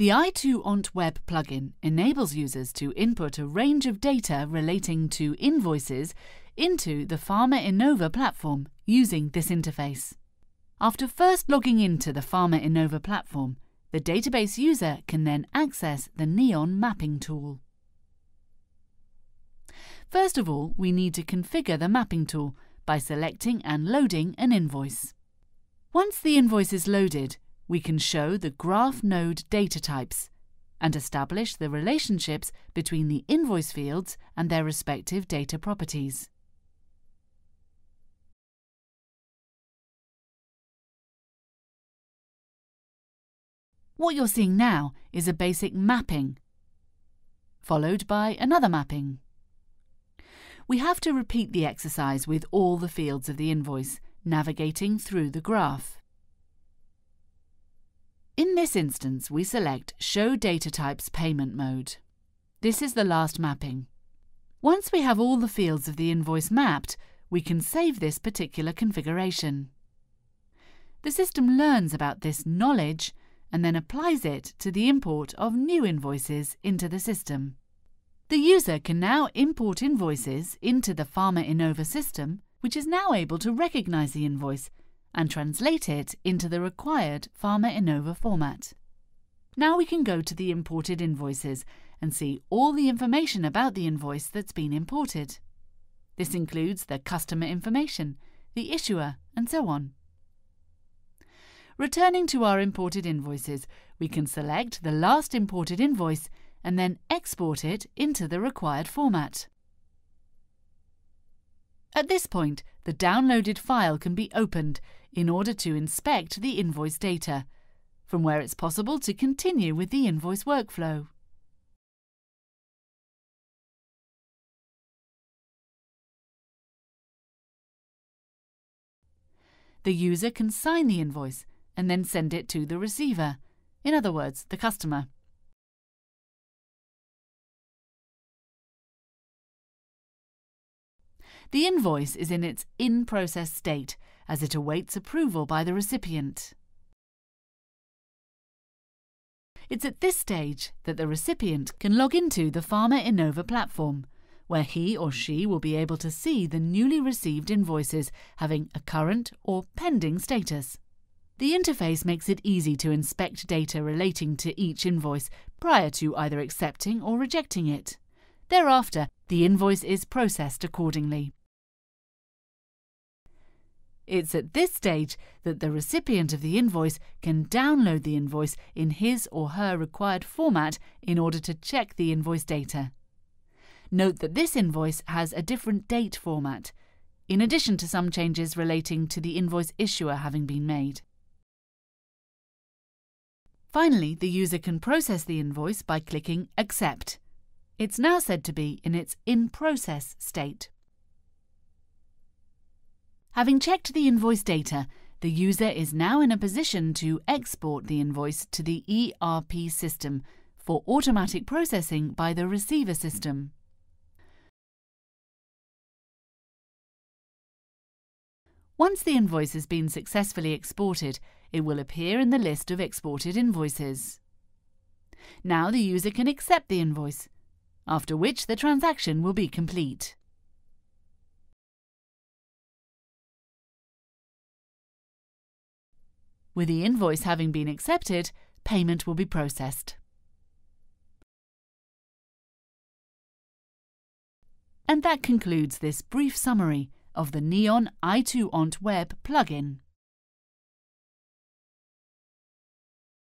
The i2OntWeb plugin enables users to input a range of data relating to invoices into the Pharma Innova platform using this interface. After first logging into the Pharma Innova platform, the database user can then access the Neon mapping tool. First of all, we need to configure the mapping tool by selecting and loading an invoice. Once the invoice is loaded, we can show the graph node data types and establish the relationships between the invoice fields and their respective data properties. What you're seeing now is a basic mapping, followed by another mapping. We have to repeat the exercise with all the fields of the invoice, navigating through the graph. In this instance, we select Show Data Types Payment Mode. This is the last mapping. Once we have all the fields of the invoice mapped, we can save this particular configuration. The system learns about this knowledge and then applies it to the import of new invoices into the system. The user can now import invoices into the Pharma Innova system, which is now able to recognize the invoice and translate it into the required Pharma Innova format. Now we can go to the imported invoices and see all the information about the invoice that's been imported. This includes the customer information, the issuer, and so on. Returning to our imported invoices, we can select the last imported invoice and then export it into the required format. At this point, the downloaded file can be opened in order to inspect the invoice data, from where it's possible to continue with the invoice workflow. The user can sign the invoice and then send it to the receiver, in other words, the customer. The invoice is in its in-process state as it awaits approval by the recipient. It's at this stage that the recipient can log into the Pharma Innova platform, where he or she will be able to see the newly received invoices having a current or pending status. The interface makes it easy to inspect data relating to each invoice prior to either accepting or rejecting it. Thereafter, the invoice is processed accordingly. It's at this stage that the recipient of the invoice can download the invoice in his or her required format in order to check the invoice data. Note that this invoice has a different date format, in addition to some changes relating to the invoice issuer having been made. Finally, the user can process the invoice by clicking Accept. It's now said to be in its in-process state. Having checked the invoice data, the user is now in a position to export the invoice to the ERP system for automatic processing by the receiver system. Once the invoice has been successfully exported, it will appear in the list of exported invoices. Now the user can accept the invoice, after which the transaction will be complete. With the invoice having been accepted, payment will be processed. And that concludes this brief summary of the Neon i2OntWeb plugin.